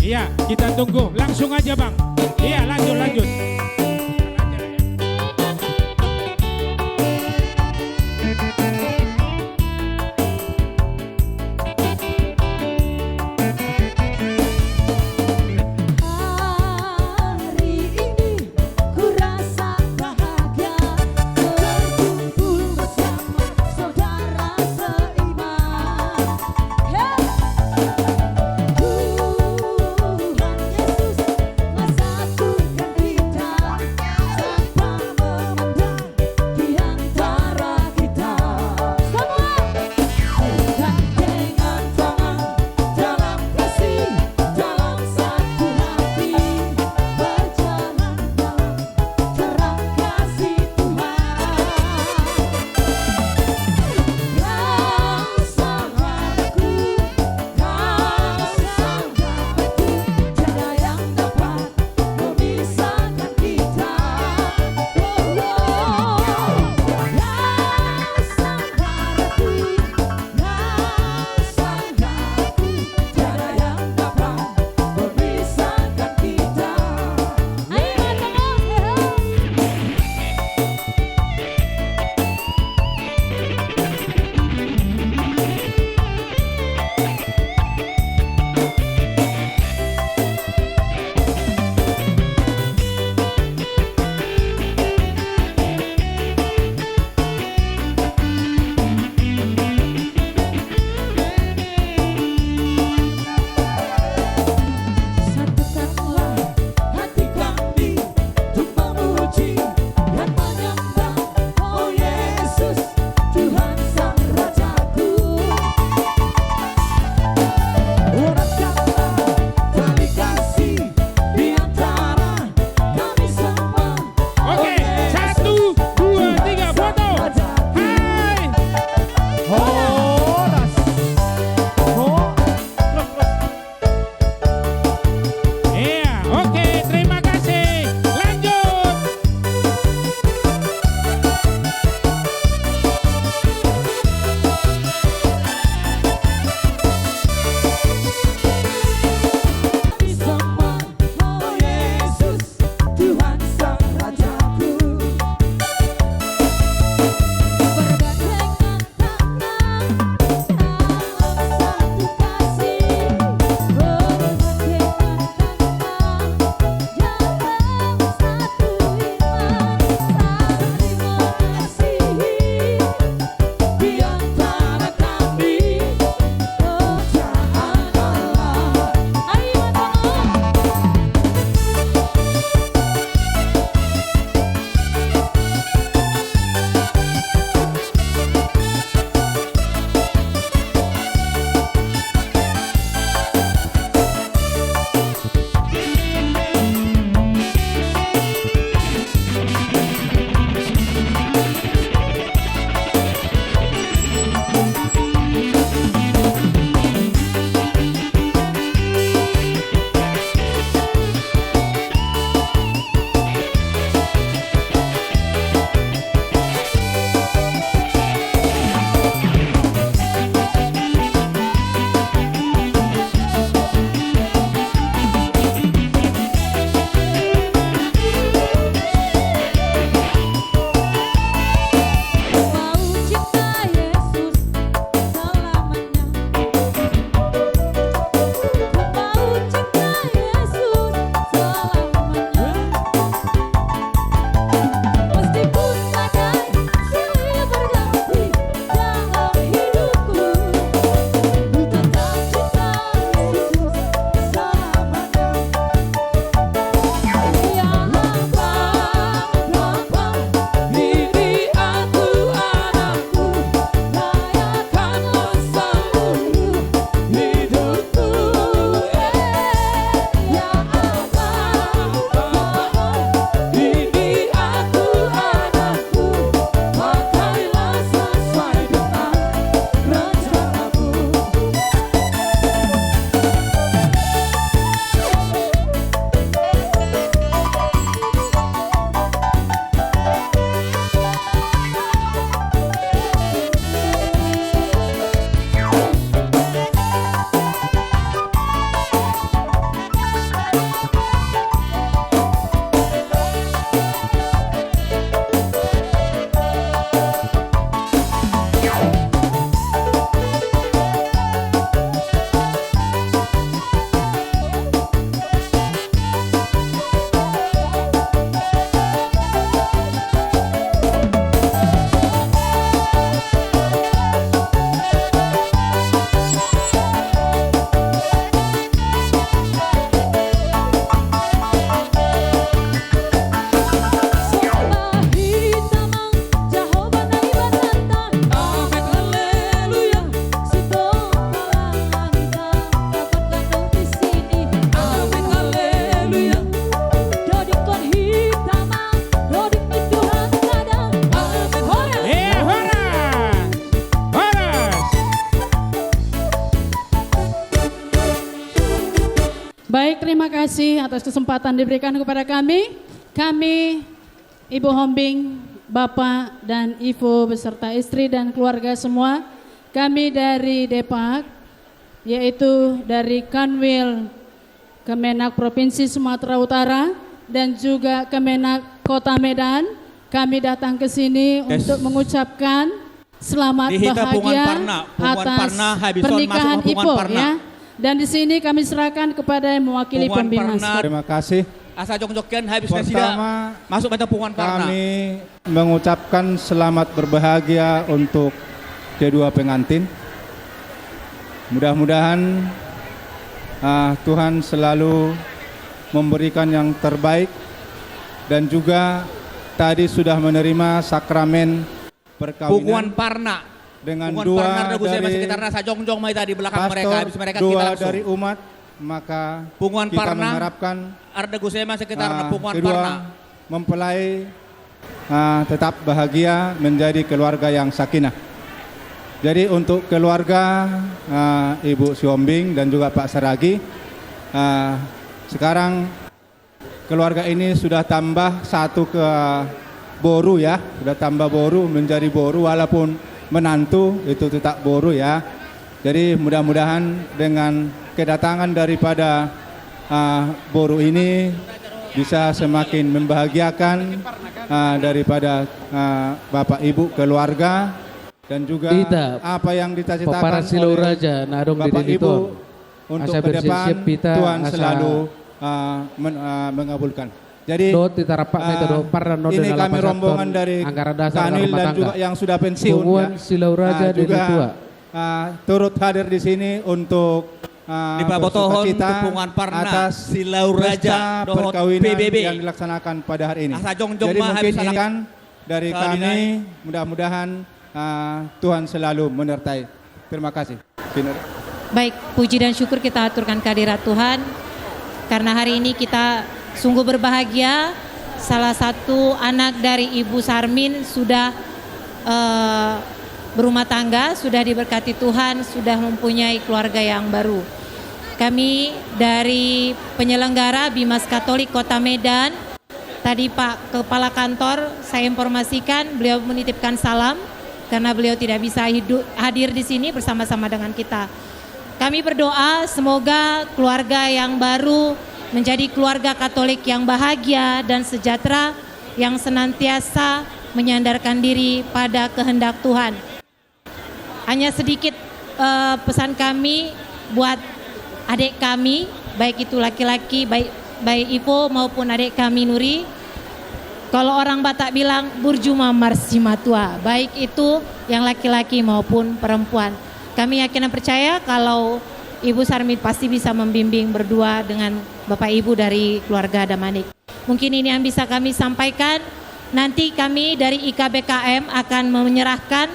Iya, kita tunggu. Langsung aja Bang. Iya, lanjut, lanjut. Tuhan Yesus, masa Tuhan kita terima kasih atas kesempatan diberikan kepada kami. Kami, Ibu Hombing, Bapak dan Ibu beserta istri dan keluarga semua. Kami dari Depak, yaitu dari Kanwil Kemenak Provinsi Sumatera Utara dan juga Kemenak Kota Medan. Kami datang ke sini untuk mengucapkan selamat bahagia atas pernikahan Ipo ya. Dan di sini kami serahkan kepada yang mewakili pembina. Terima kasih. Asa jong-jongkian habis Pertama, masuk pada pungan parna. kami mengucapkan selamat berbahagia untuk kedua pengantin. Mudah-mudahan Tuhan selalu memberikan yang terbaik dan juga tadi sudah menerima sakramen perkawinan. Punguan parna. Dengan Punguan dua parna dari sekitarnya sajongjong mai tadi belakang mereka pastor, habis mereka kita dua langsung. dari umat, maka Punguan kita parna, mengharapkan Arda Gusema sekitarnya punguan kedua parna. mempelai tetap bahagia menjadi keluarga yang sakinah. Jadi untuk keluarga Ibu Siombing dan juga Pak Saragi, sekarang keluarga ini sudah tambah satu ke boru ya, sudah tambah boru menjadi boru walaupun menantu itu tetap boru ya. Jadi mudah-mudahan dengan kedatangan daripada boru ini bisa semakin membahagiakan daripada Bapak Ibu keluarga dan juga apa yang dicita-citakan oleh Bapak Ibu untuk ke depan Tuhan selalu mengabulkan. Jadi ini kami rombongan dari Kanwil dan juga yang sudah pensiun ya, juga turut hadir di sini untuk bersuka cita atas Silau Raja perkawinan PBB yang dilaksanakan pada hari ini. Jadi mungkin ini kan dari kami, mudah-mudahan Tuhan selalu menyertai. Terima kasih. Baik, puji dan syukur kita aturkan kehadirat Tuhan karena hari ini kita sungguh berbahagia. Salah satu anak dari Ibu Sarmin sudah berumah tangga, sudah diberkati Tuhan, sudah mempunyai keluarga yang baru. Kami dari penyelenggara Bimas Katolik Kota Medan, tadi Pak Kepala Kantor saya informasikan beliau menitipkan salam karena beliau tidak bisa hadir di sini bersama-sama dengan kita. Kami berdoa semoga keluarga yang baru menjadi keluarga Katolik yang bahagia dan sejahtera, yang senantiasa menyandarkan diri pada kehendak Tuhan. Hanya sedikit pesan kami buat adik kami, baik itu laki-laki, baik Ipo maupun adik kami Nuri. Kalau orang Batak bilang burjuma marsimatua, baik itu yang laki-laki maupun perempuan. Kami yakin dan percaya kalau Ibu Sarmin pasti bisa membimbing berdua dengan Bapak Ibu dari keluarga Damanik. Mungkin ini yang bisa kami sampaikan. Nanti kami dari IKBKM akan menyerahkan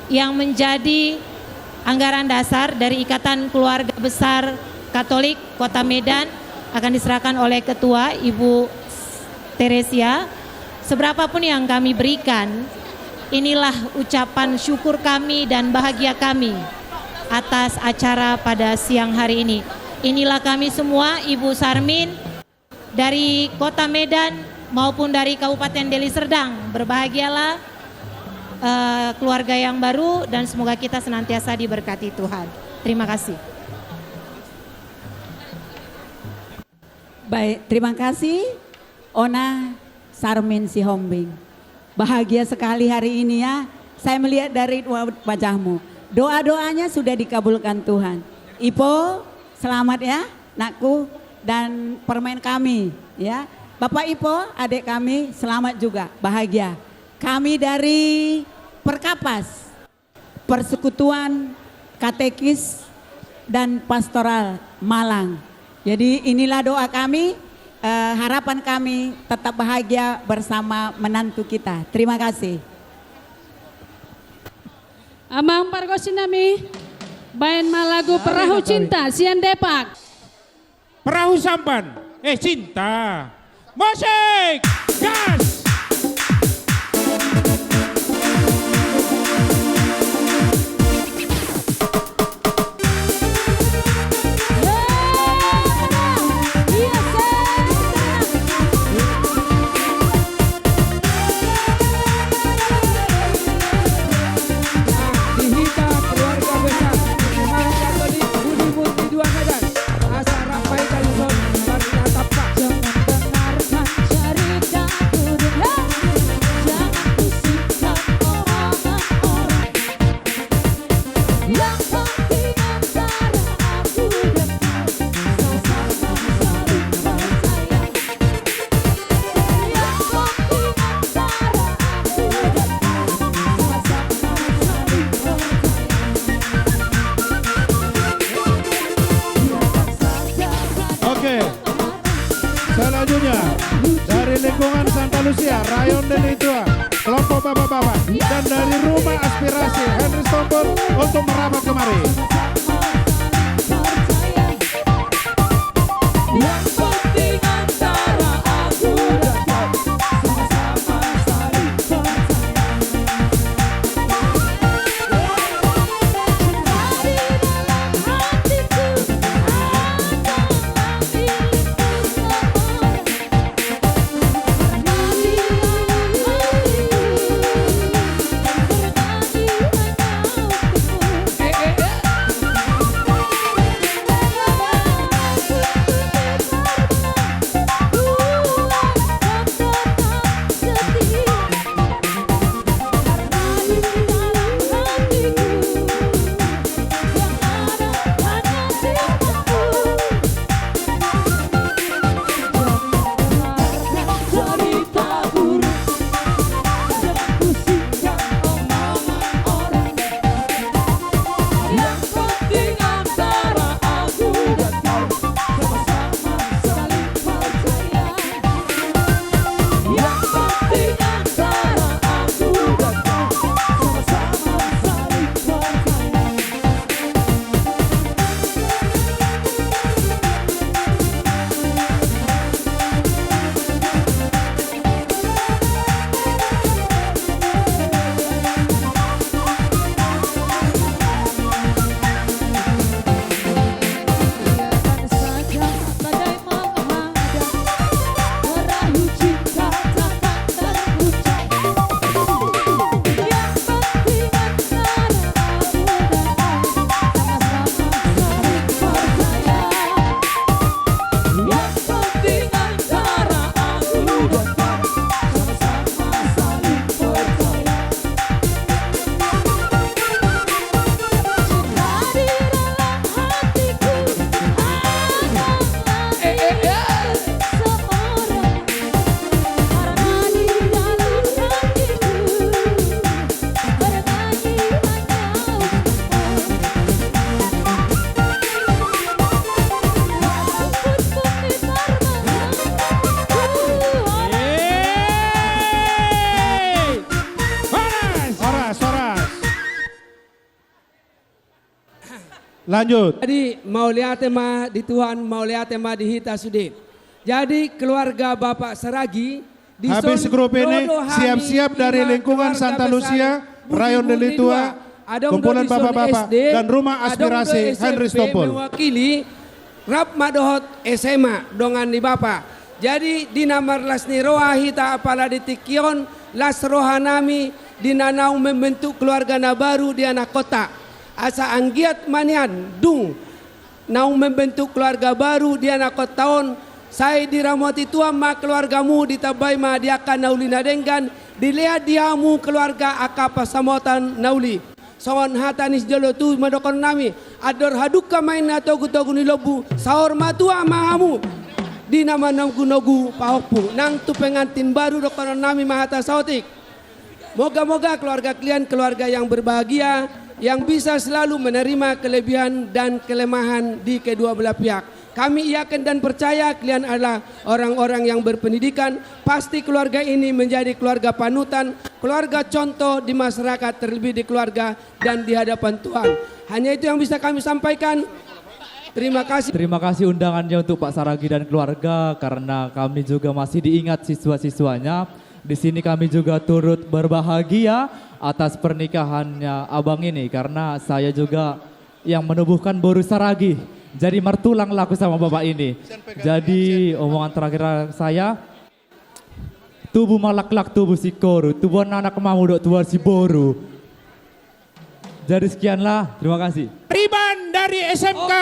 yang menjadi anggaran dasar dari Ikatan Keluarga Besar Katolik Kota Medan akan diserahkan oleh Ketua Ibu Teresia. Seberapapun yang kami berikan, inilah ucapan syukur kami dan bahagia kami atas acara pada siang hari ini. Inilah kami semua, Ibu Sarmin dari Kota Medan maupun dari Kabupaten Deli Serdang. Berbahagialah keluarga yang baru dan semoga kita senantiasa diberkati Tuhan. Terima kasih. Baik, terima kasih Ona Sarmin Sihombing. Bahagia sekali hari ini ya. Saya melihat dari wajahmu. Doa-doanya sudah dikabulkan Tuhan. Ipo, selamat ya nakku dan permen kami ya. Bapak Ipo, adik kami selamat juga, bahagia. Kami dari Perkapas, Persekutuan Katekis dan Pastoral Malang. Jadi inilah doa kami, harapan kami tetap bahagia bersama menantu kita. Terima kasih. Amang pargosinami, bayan malagu perahu cinta, sian Depak. Perahu sampan, cinta. Musik, gas. Iya Oke. Selanjutnya dari lingkungan Santa Lucia, Rayon Delitua, kelompok bapak-bapak, dan dari Rumah Aspirasi Henry Stompel untuk merapat kemari. Lanjut. Jadi mau lihat tema di Tuhan, mau lihat tema di Hita Sudin. Jadi keluarga Bapak Seragi di Habis grup ini siap-siap dari lingkungan Santa Lucia, Rayon Delitua, kumpulan bapak-bapak dan Rumah Aspirasi Henry Stompel. Mewakili Rap Madohot SMA dongan di Bapak. Jadi di namar lasni roha hita apala di tikion las roha nami dinanau membentuk keluarga na baru di anak kota. Asa anggiat manian dung nau membentuk keluarga baru di anak kota tahun. Saya diramoti tua ma keluargamu ditabai ma diakan nauli nadenggan dilihat diamu keluarga akapa samotan nauli. Sawan hatanis jolo tu madokon nami ador haduka main atau gutogu ni lobu saor matua mahamu di nama nang gunogu pahokpu nang tu pengantin baru dokon nami mahata sautik. Moga-moga keluarga kalian keluarga yang berbahagia yang bisa selalu menerima kelebihan dan kelemahan di kedua belah pihak. Kami yakin dan percaya kalian adalah orang-orang yang berpendidikan. Pasti keluarga ini menjadi keluarga panutan, keluarga contoh di masyarakat, terlebih di keluarga dan di hadapan Tuhan. Hanya itu yang bisa kami sampaikan. Terima kasih. Terima kasih undangannya untuk Pak Saragi dan keluarga karena kami juga masih diingat siswa-siswanya. Di sini kami juga turut berbahagia atas pernikahannya abang ini karena saya juga yang menubuhkan Boru Saragi. Jadi mertulang laku sama bapak ini. Jadi omongan terakhir saya, tubuh malak-lak tubuh si koru, tubuh anak mamu dok tubuh si Boru. Jadi sekianlah, terima kasih. Riban dari SMK,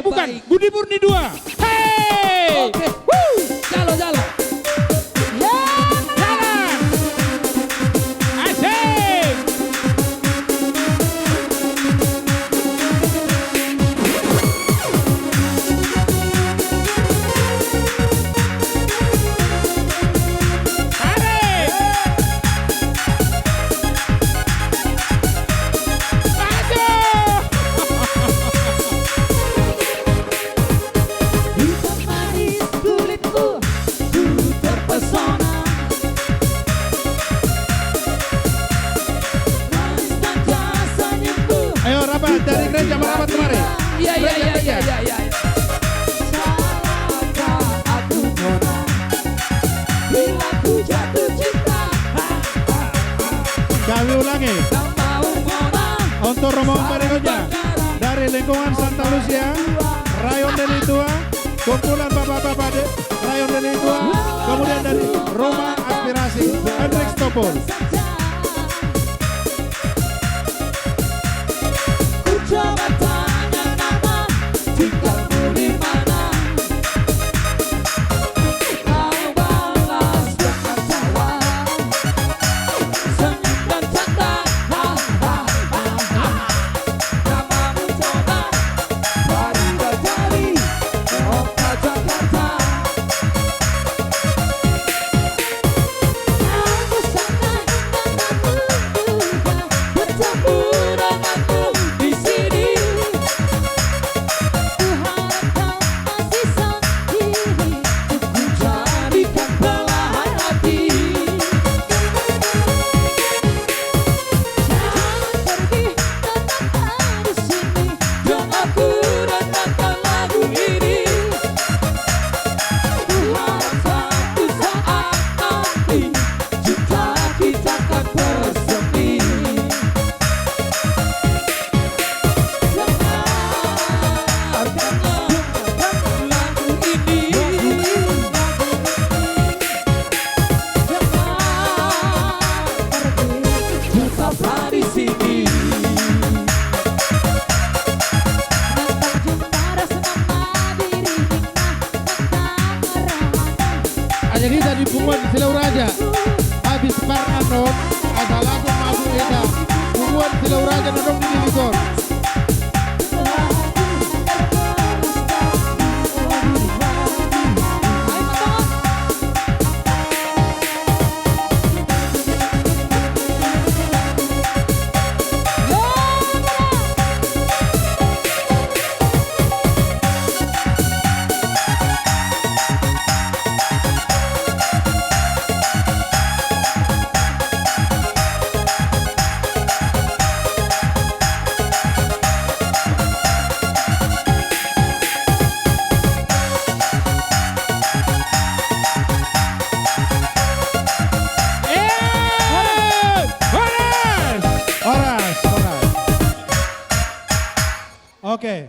bukan, baik. Budi Murni 2. Hey! Oke. Woo! Jalo. Jalan! Asik! ya. Bila ku jatuh cinta. Kami ulangi. Untuk rombongan berikutnya dari lingkungan Santa Lucia, Rayon Delitua, kumpulan bapak-bapak Rayon Delitua, kemudian dari Rumah Aspirasi Hendrik Stompor. Ku coba tanya nama, tinggalmu di mana? Kau balas dengan tawa, senyum dan canda. Namamu coba, mari berjari, kota Jakarta. Aku sangat menduga bertemu denganmu di sini. Ku harap kau masih sendiri, ku jadikan belahan hati. Jangan pergi, tetaplah di sini, dan aku dengarkan lagu ini. Ku harap suatu saat nanti cinta kita akan bersemi. Dengarkanlah lagu ini. Jangan pergi, tetaplah di sini. Nantang jumpa rasa diri Aja kita di Bunguan Silau Raja. Habis Parnandom, asal aku masuk kita. Bunguan Silau Raja nodong di Likor. Oras. Oke.